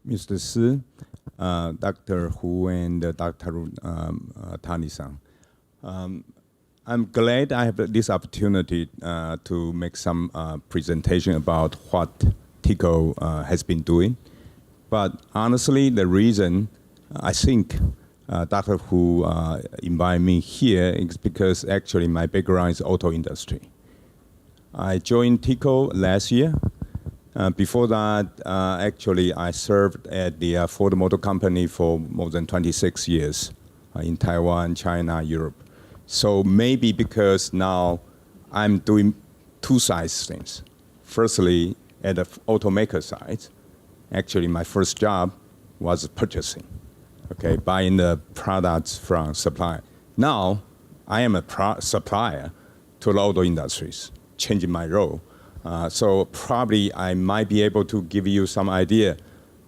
Mr. Si, Dr. Hu, and Dr. Tani-san. I'm glad I have this opportunity to make some presentation about what TECO has been doing. But honestly, the reason I think Dr. Hu invited me here is because actually my background is auto industry. I joined TECO last year. Before that, actually, I served at the Ford Motor Company for more than 26 years in Taiwan, China, Europe. So maybe because now I'm doing two sides things. Firstly, at the automaker side, actually my first job was purchasing, okay, buying the products from supplier. Now, I am a supplier to the auto industries, changing my role. So probably I might be able to give you some idea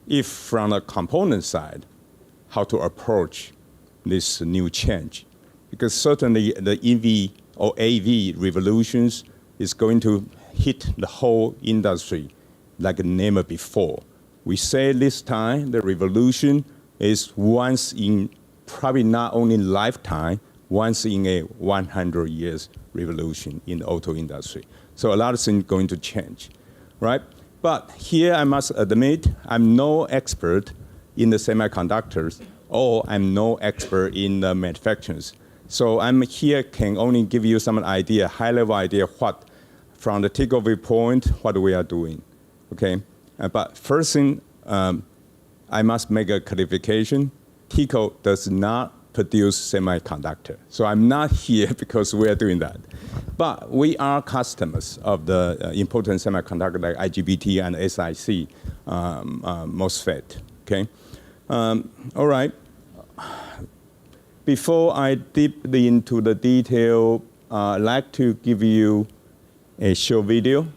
if from the component side, how to approach this new change. Because certainly the EV or AV revolutions is going to hit the whole industry like never before. We say this time the revolution is once in, probably not only lifetime, once in a 100 years revolution in the auto industry. So a lot of things going to change, right? But here I must admit, I'm no expert in the semiconductors, or I'm no expert in the manufacturers. So I'm here can only give you some idea, high-level idea what, from the TECO viewpoint, what we are doing, okay? But first thing, I must make a clarification. TECO does not produce semiconductor. So I'm not here because we are doing that. But we are customers of the important semiconductor like IGBT and SiC MOSFET, okay? All right. Before I dip into the detail, I'd like to give you a short video.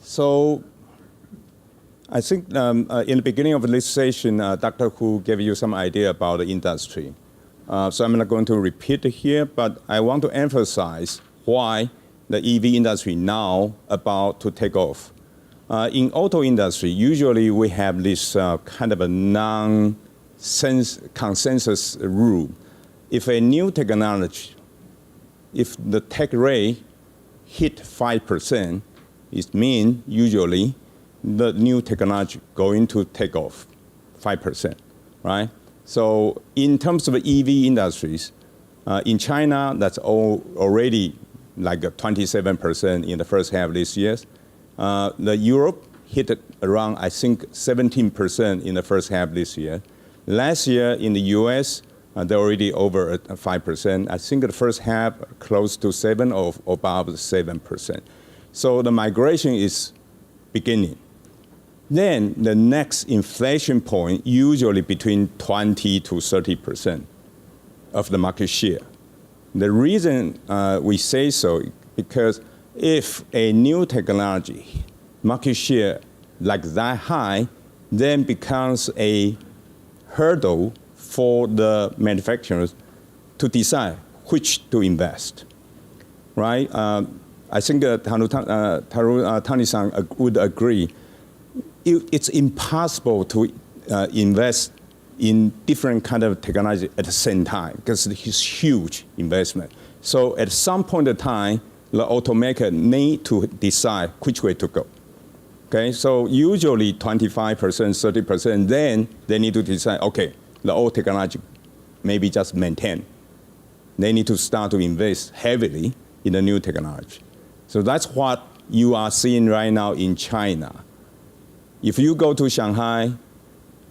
So I think in the beginning of this session, Dr. Hu gave you some idea about the industry. So I'm not going to repeat it here, but I want to emphasize why the EV industry now about to take off. In auto industry, usually we have this kind of a non-consensus rule. If a new technology, if the tech rate hit 5%, it means usually the new technology going to take off 5%, right? So in terms of EV industries, in China, that's already like 27% in the first half of this year. The Europe hit around, I think, 17% in the first half this year. Last year in the US, they're already over 5%. I think the first half close to 7 or above 7%. So the migration is beginning. Then the next inflection point, usually between 20 to 30% of the market share. The reason we say so, because if a new technology market share like that high, then becomes a hurdle for the manufacturers to decide which to invest, right? I think Tani-san would agree. It's impossible to invest in different kind of technology at the same time because it's huge investment. So at some point in time, the automaker need to decide which way to go. Okay, so usually 25%, 30%, then they need to decide, okay, the old technology maybe just maintain. They need to start to invest heavily in the new technology. So that's what you are seeing right now in China. If you go to Shanghai,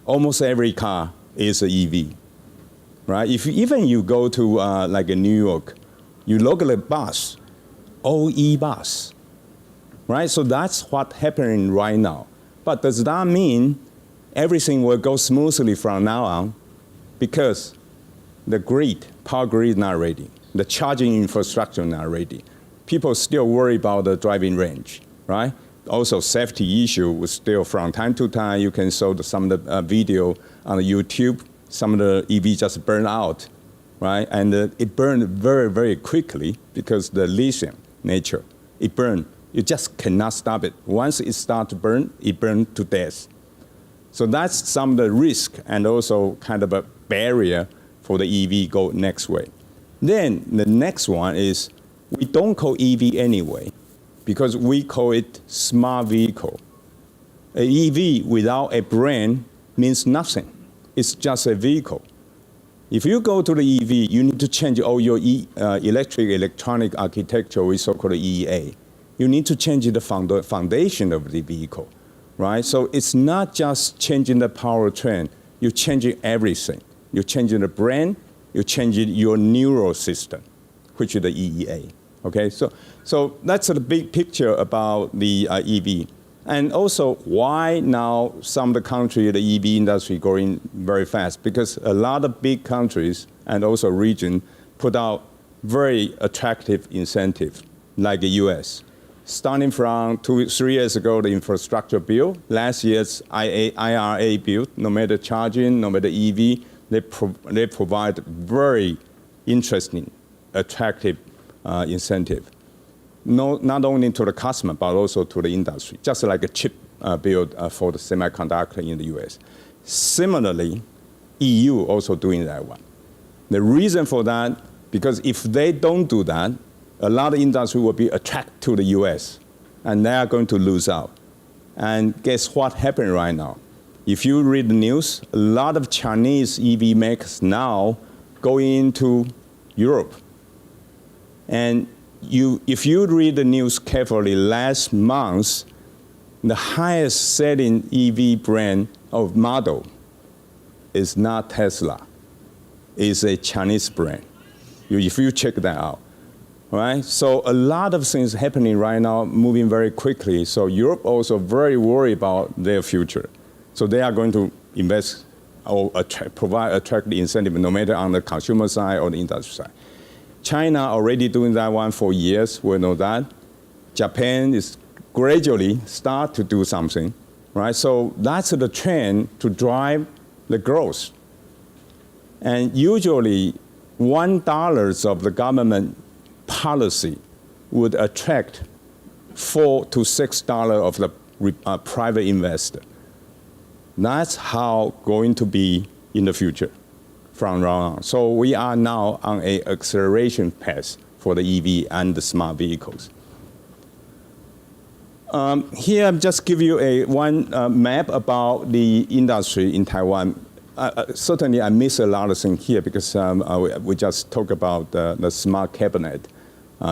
almost every car is an EV, right? If even you go to like in New York, you look at the bus, all e-bus, right? So that's what's happening right now. But does that mean everything will go smoothly from now on? Because the grid, power grid is not ready. The charging infrastructure is not ready. People still worry about the driving range, right? Also, safety issue was still from time to time. You can show some of the video on YouTube. Some of the EV just burn out, right? And it burned very, very quickly because the lithium nature. It burned. You just cannot stop it. Once it starts to burn, it burns to death. So that's some of the risk and also kind of a barrier for the EV go next way. Then the next one is we don't call EV anyway because we call it smart vehicle. An EV without a brand means nothing. It's just a vehicle. If you go to the EV, you need to change all your electronic architecture, we so-called EEA. You need to change the foundation of the vehicle, right? So it's not just changing the powertrain. You're changing everything. You're changing the brand. You're changing your neural system, which is the EEA. Okay, so that's the big picture about the EV. And also why now some of the countries, the EV industry growing very fast, because a lot of big countries and also region put out very attractive incentives, like the US. Starting from 2-3 years ago, the infrastructure bill, last year's IRA bill, no matter charging, no matter EV, they provide very interesting, attractive incentive. Not only to the customer, but also to the industry, just like a chip build for the semiconductor in the US. Similarly, EU also doing that one. The reason for that, because if they don't do that, a lot of industry will be attracted to the US, and they are going to lose out. And guess what happened right now? If you read the news, a lot of Chinese EV makers now going into Europe. And if you read the news carefully, last month, the highest selling EV brand of model is not Tesla. It's a Chinese brand. If you check that out, right? So a lot of things happening right now, moving very quickly. So Europe also very worried about their future. So they are going to invest or provide attractive incentive, no matter on the consumer side or the industry side. China already doing that one for years, we know that. Japan is gradually start to do something, right? So that's the trend to drive the growth. And usually $1 of the government policy would attract $4 to $6 of the private investor. That's how going to be in the future from now on. So we are now on an acceleration path for the EV and the smart vehicles. Here, I'm just give you one map about the industry in Taiwan. Certainly, I miss a lot of things here because we just talked about the smart cabinet.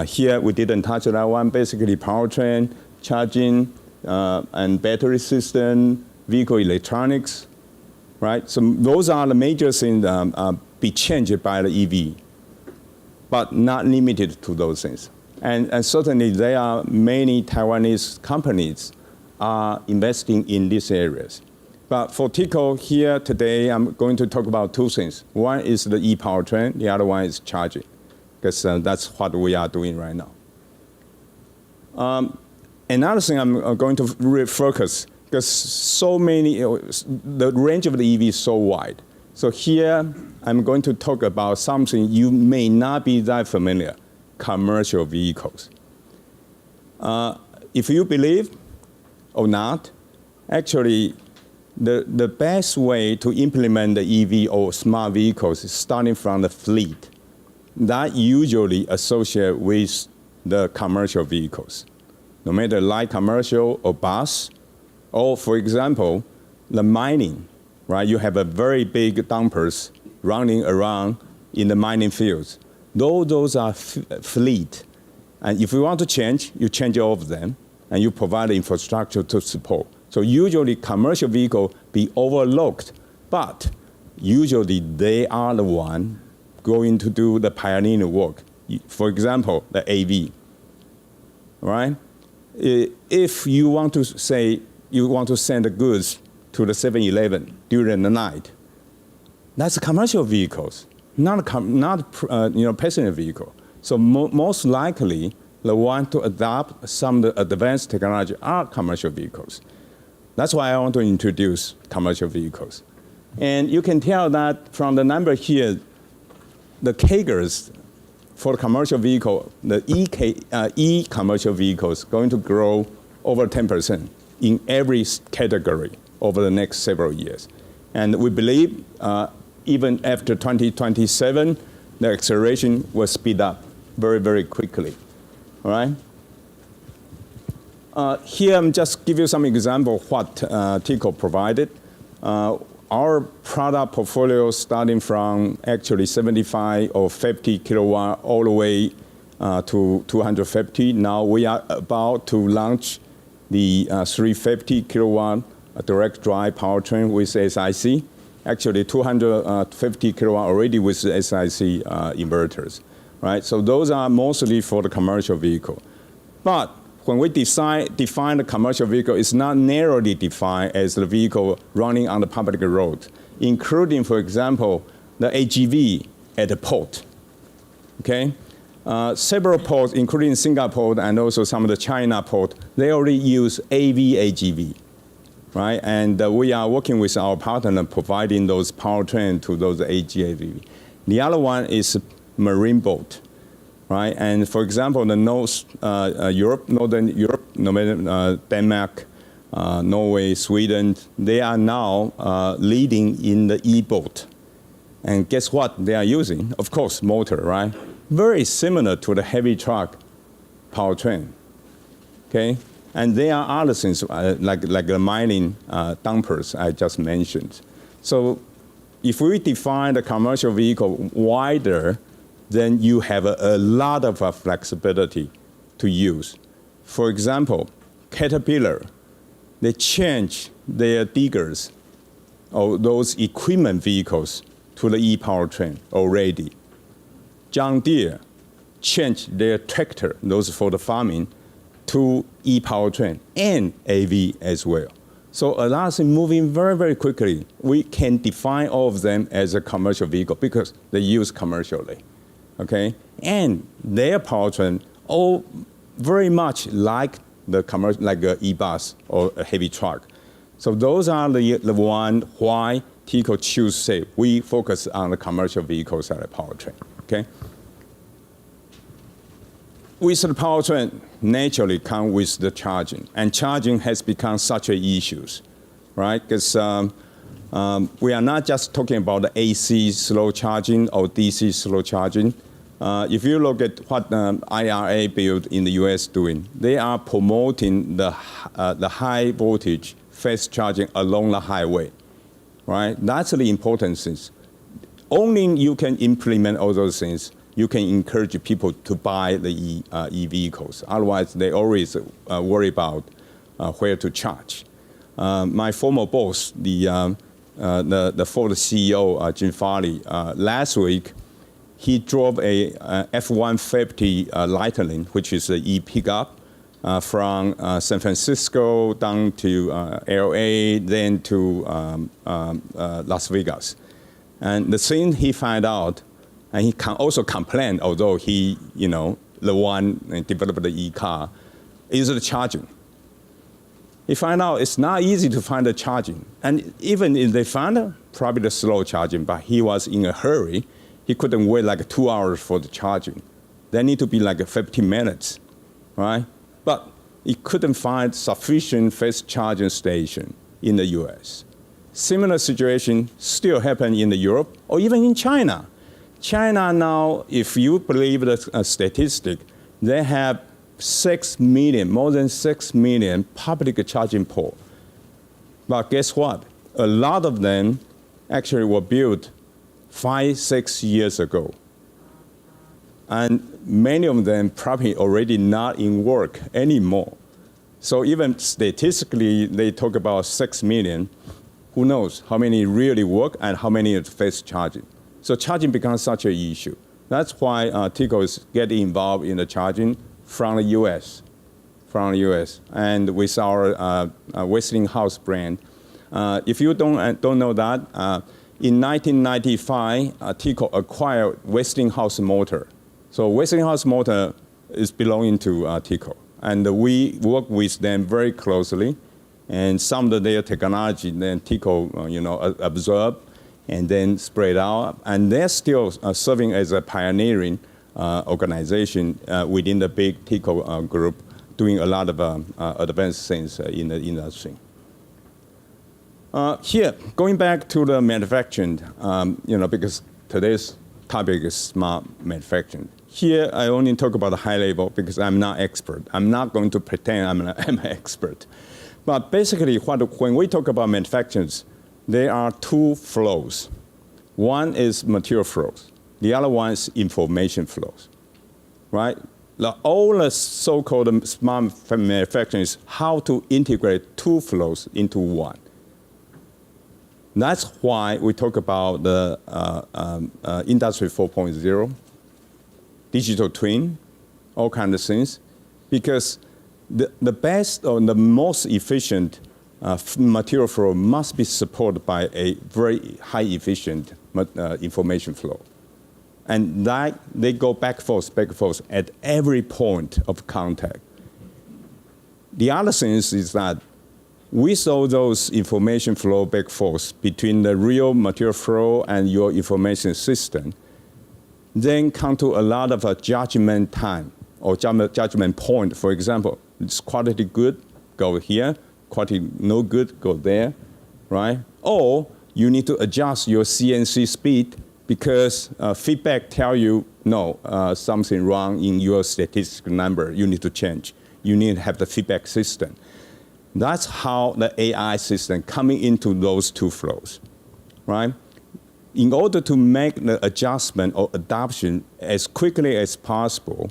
Here, we didn't touch that one. Basically, powertrain, charging, and battery system, vehicle electronics, right? So those are the major things be changed by the EV, but not limited to those things. And certainly, there are many Taiwanese companies are investing in these areas. But for TECO here today, I'm going to talk about two things. One is the e-powertrain, the other one is charging, because that's what we are doing right now. Another thing I'm going to refocus, because so many, the range of the EV is so wide. So here, I'm going to talk about something you may not be that familiar, commercial vehicles. If you believe or not, actually, the best way to implement the EV or smart vehicles is starting from the fleet. That usually associated with the commercial vehicles, no matter light commercial or bus, or for example, the mining, right? You have a very big dumpers running around in the mining fields. Those are fleet. And if you want to change, you change all of them, and you provide the infrastructure to support. So usually commercial vehicles be overlooked, but usually they are the one going to do the pioneering work. For example, the AV, right? If you want to say you want to send the goods to the 7-Eleven during the night, that's commercial vehicles, not passenger vehicle. So most likely, the one to adopt some of the advanced technology are commercial vehicles. That's why I want to introduce commercial vehicles. And you can tell that from the number here, the CAGRs for the commercial vehicle, the e-commercial vehicles going to grow over 10% in every category over the next several years. And we believe even after 2027, the acceleration will speed up very, very quickly, all right? Here, I'm just give you some example of what TECO provided. Our product portfolio starting from actually 75 or 50 kilowatt all the way to 250. Now we are about to launch the 350 kilowatt direct drive powertrain with SiC. Actually, 250 kilowatt already with SiC inverters, right? So those are mostly for the commercial vehicle. But when we define the commercial vehicle, it's not narrowly defined as the vehicle running on the public road, including, for example, the AGV at the port, okay? Several ports, including Singapore and also some of the China port, they already use AGV, right? And we are working with our partner providing those powertrain to those AGV. The other one is marine boat. Right, and for example, the Northern Europe, Denmark, Norway, Sweden, they are now leading in the e-boat. And guess what they are using? Of course, motor, right? Very similar to the heavy truck powertrain, okay? And there are other things like the mining dumpers I just mentioned. So if we define the commercial vehicle wider, then you have a lot of flexibility to use. For example, Caterpillar, they change their diggers or those equipment vehicles to the e-powertrain already. John Deere changed their tractor, those for the farming, to e-powertrain and AV as well. So a lot of things moving very, very quickly. We can define all of them as a commercial vehicle because they use commercially. Okay, and their powertrain all very much like the commercial, like a e-bus or a heavy truck. So those are the one why TECO choose say we focus on the commercial vehicles at a powertrain. Okay. With the powertrain, naturally come with the charging, and charging has become such an issue, right? Because we are not just talking about the AC slow charging or DC slow charging. If you look at what IRA bill in the U.S. doing, they are promoting the high voltage fast charging along the highway, right? That's the important thing. Only you can implement all those things, you can encourage people to buy the e-vehicles. Otherwise, they always worry about where to charge. My former boss, the Ford CEO, Jim Farley, last week, he drove a F-150 Lightning, which is an e-pickup, from San Francisco down to LA, then to Las Vegas. And the thing he found out, and he can also complain, although he, the one developed the e-car, is the charging. He found out it's not easy to find the charging. And even if they found it, probably the slow charging, but he was in a hurry. He couldn't wait like 2 hours for the charging. They need to be like 15 minutes, right? But he couldn't find sufficient fast charging station in the US. Similar situation still happen in Europe or even in China. China now, if you believe the statistic, they have 6 million, more than 6 million public charging poles. But guess what? A lot of them actually were built 5-6 years ago. And many of them probably already not in work anymore. So even statistically, they talk about 6 million. Who knows how many really work and how many is fast charging. So charging becomes such an issue. That's why TECO is getting involved in the charging from the US. And with our Westinghouse brand. If you don't know that, in 1995, TECO acquired Westinghouse Motor. So Westinghouse Motor is belonging to TECO. And we work with them very closely. And some of their technology, then TECO, absorb and then spread out. And they're still serving as a pioneering organization within the big TECO group, doing a lot of advanced things in the industry. Here, going back to the manufacturing, because today's topic is smart manufacturing. Here, I only talk about the high level because I'm not expert. I'm not going to pretend I'm an expert. But basically, when we talk about manufacturing, there are two flows. One is material flows. The other one is information flows, right? All the so-called smart manufacturing is how to integrate two flows into one. That's why we talk about the Industry 4.0, digital twin, all kinds of things, because the best or the most efficient material flow must be supported by a very high efficient information flow. And that they go back and forth at every point of contact. The other thing is that with all those information flow back and forth between the real material flow and your information system, then come to a lot of judgment time or judgment point. For example, it's quality good, go here, quality no good, go there, right? Or you need to adjust your CNC speed because feedback tell you, no, something wrong in your statistical number, you need to change. You need to have the feedback system. That's how the AI system coming into those two flows, right? In order to make the adjustment or adoption as quickly as possible,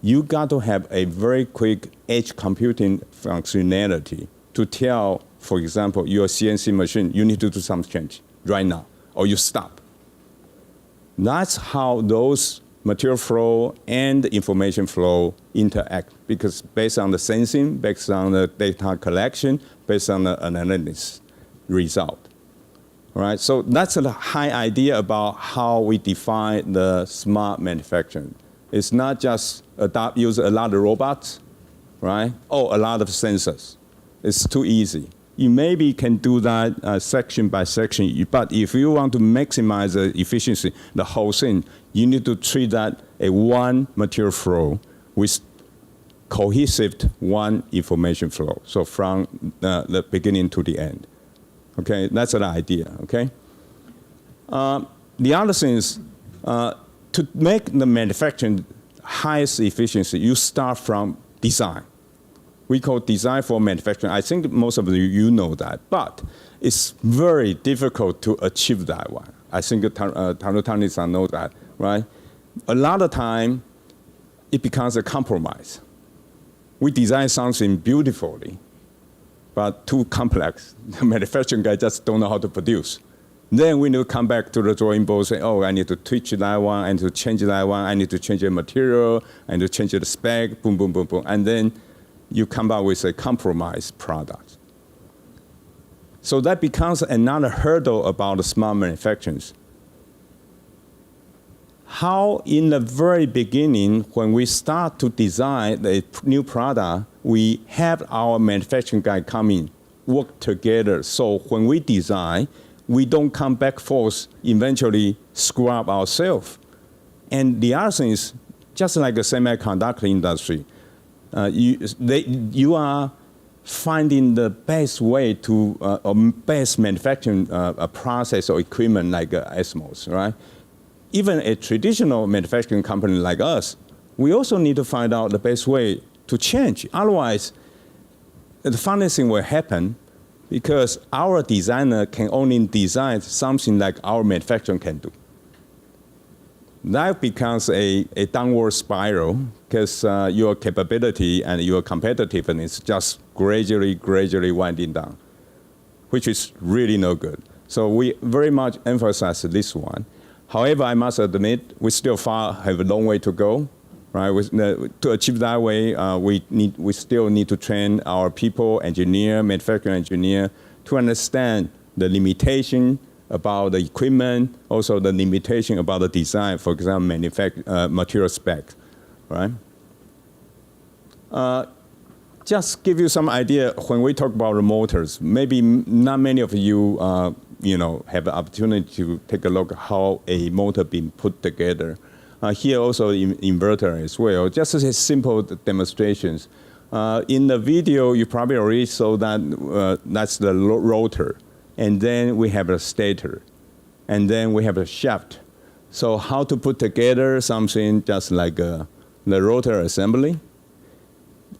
you got to have a very quick edge computing functionality to tell, for example, your CNC machine, you need to do some change right now, or you stop. That's how those material flow and information flow interact, because based on the sensing, based on the data collection, based on the analysis result. All right, so that's a high idea about how we define the smart manufacturing. It's not just use a lot of robots, right? Or a lot of sensors. It's too easy. You maybe can do that section by section, but if you want to maximize the efficiency, the whole thing, you need to treat that a one material flow with cohesive one information flow. So from the beginning to the end. Okay, that's the idea, okay? The other thing is, to make the manufacturing highest efficiency, you start from design. We call design for manufacturing. I think most of you know that, but it's very difficult to achieve that one. I think Taiwanese know that, right? A lot of time, it becomes a compromise. We design something beautifully, but too complex. The manufacturing guy just don't know how to produce. Then we need to come back to the drawing board and say, oh, I need to tweak that one, I need to change that one, I need to change the material, I need to change the spec, boom, boom, boom, boom. And then you come up with a compromised product. So that becomes another hurdle about the smart manufacturing. How in the very beginning, when we start to design a new product, we have our manufacturing guy come in, work together. So when we design, we don't come back forth, eventually screw up ourselves. And the other thing is, just like the semiconductor industry, you are finding the best way to, best manufacturing process or equipment like SMOS, right? Even a traditional manufacturing company like us, we also need to find out the best way to change. Otherwise, the funny thing will happen because our designer can only design something like our manufacturing can do. That becomes a downward spiral because your capability and your competitiveness just gradually winding down, which is really no good. So we very much emphasize this one. However, I must admit, we still have a long way to go, right? To achieve that way, we still need to train our people, manufacturing engineer, to understand the limitation about the equipment, also the limitation about the design, for example, material spec, right? Just give you some idea, when we talk about the motors, maybe not many of you have the opportunity to take a look at how a motor being put together. Here also inverter as well, just as a simple demonstrations. In the video, you probably already saw that that's the rotor. And then we have a stator. And then we have a shaft. So how to put together something just like the rotor assembly.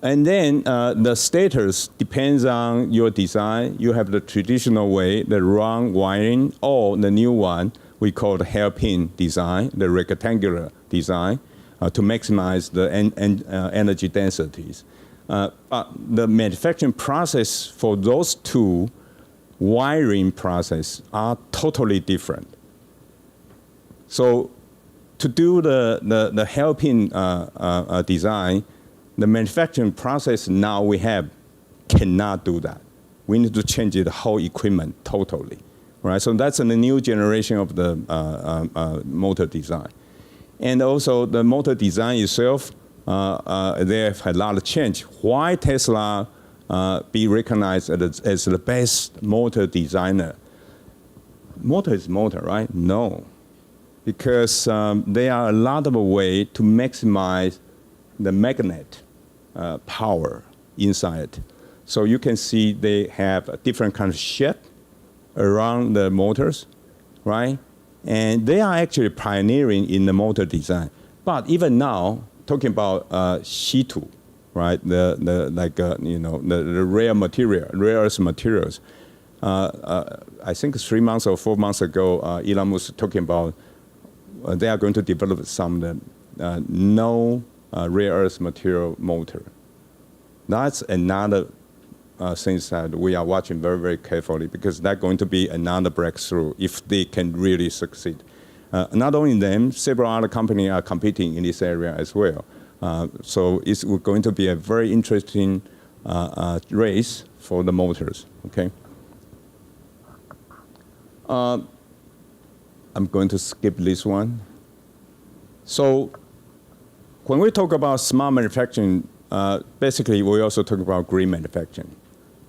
And then the stators depends on your design. You have the traditional way, the round wiring, or the new one we call the hairpin design, the rectangular design, to maximize the energy densities. But the manufacturing process for those two wiring process are totally different. So to do the hairpin design, the manufacturing process now we have cannot do that. We need to change the whole equipment totally, right? So that's a new generation of the motor design. And also the motor design itself, they have a lot of change. Why Tesla be recognized as the best motor designer? Motor is motor, right? No, because there are a lot of ways to maximize the magnet power inside. So you can see they have a different kind of shape around the motors, right? And they are actually pioneering in the motor design. But even now, talking about C2, right? The rare earth materials. I think 3 months or 4 months ago, Elon was talking about they are going to develop some no rare earth material motor. That's another thing that we are watching very, very carefully because that's going to be another breakthrough if they can really succeed. Not only them, several other companies are competing in this area as well. So it's going to be a very interesting race for the motors, okay? I'm going to skip this one. So when we talk about smart manufacturing, basically we also talk about green manufacturing.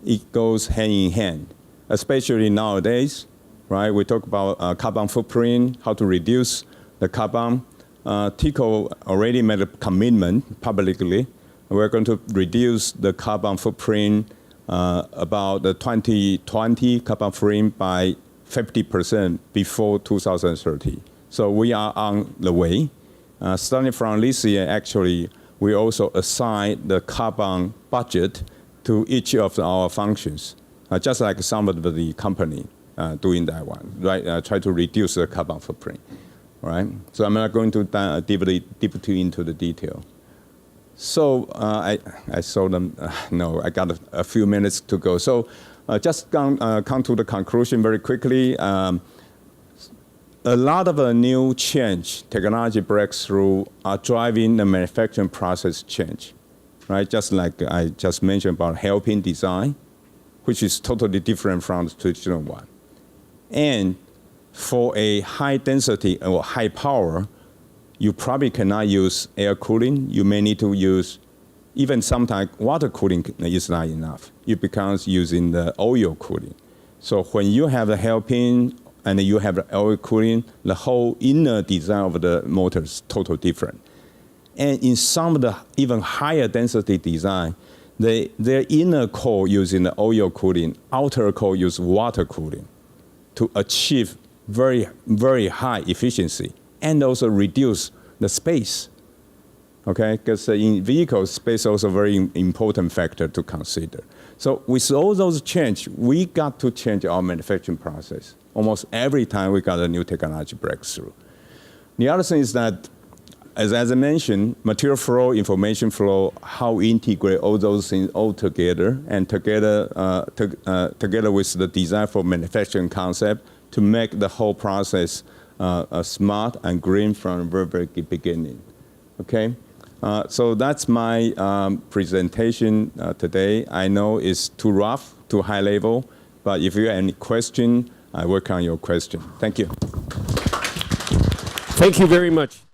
It goes hand in hand, especially nowadays, right? We talk about carbon footprint, how to reduce the carbon. TECO already made a commitment publicly. We're going to reduce the carbon footprint about the 2020 carbon footprint by 50% before 2030. So we are on the way. Starting from this year, actually, we also assign the carbon budget to each of our functions, just like some of the company do in Taiwan, right? Try to reduce the carbon footprint, right? So I'm not going to dive deeply into the detail. So I saw them. No, I got a few minutes to go. So just come to the conclusion very quickly. A lot of new change, technology breakthrough are driving the manufacturing process change, right? Just like I just mentioned about helping design, which is totally different from the traditional one. And for a high density or high power, you probably cannot use air cooling. You may need to use, even sometimes water cooling is not enough. It becomes using the oil cooling. So when you have the helping and you have the oil cooling, the whole inner design of the motor is totally different. And in some of the even higher density design, their inner core using the oil cooling, outer core use water cooling to achieve very, very high efficiency and also reduce the space, okay? Because in vehicles, space is also a very important factor to consider. So with all those change, we got to change our manufacturing process. Almost every time we got a new technology breakthrough. The other thing is that, as I mentioned, material flow, information flow, how we integrate all those things all together, and together with the design for manufacturing concept to make the whole process smart and green from the very beginning, okay? So that's my presentation today. I know it's too rough, too high level, but if you have any question, I work on your question. Thank you. Thank you very much.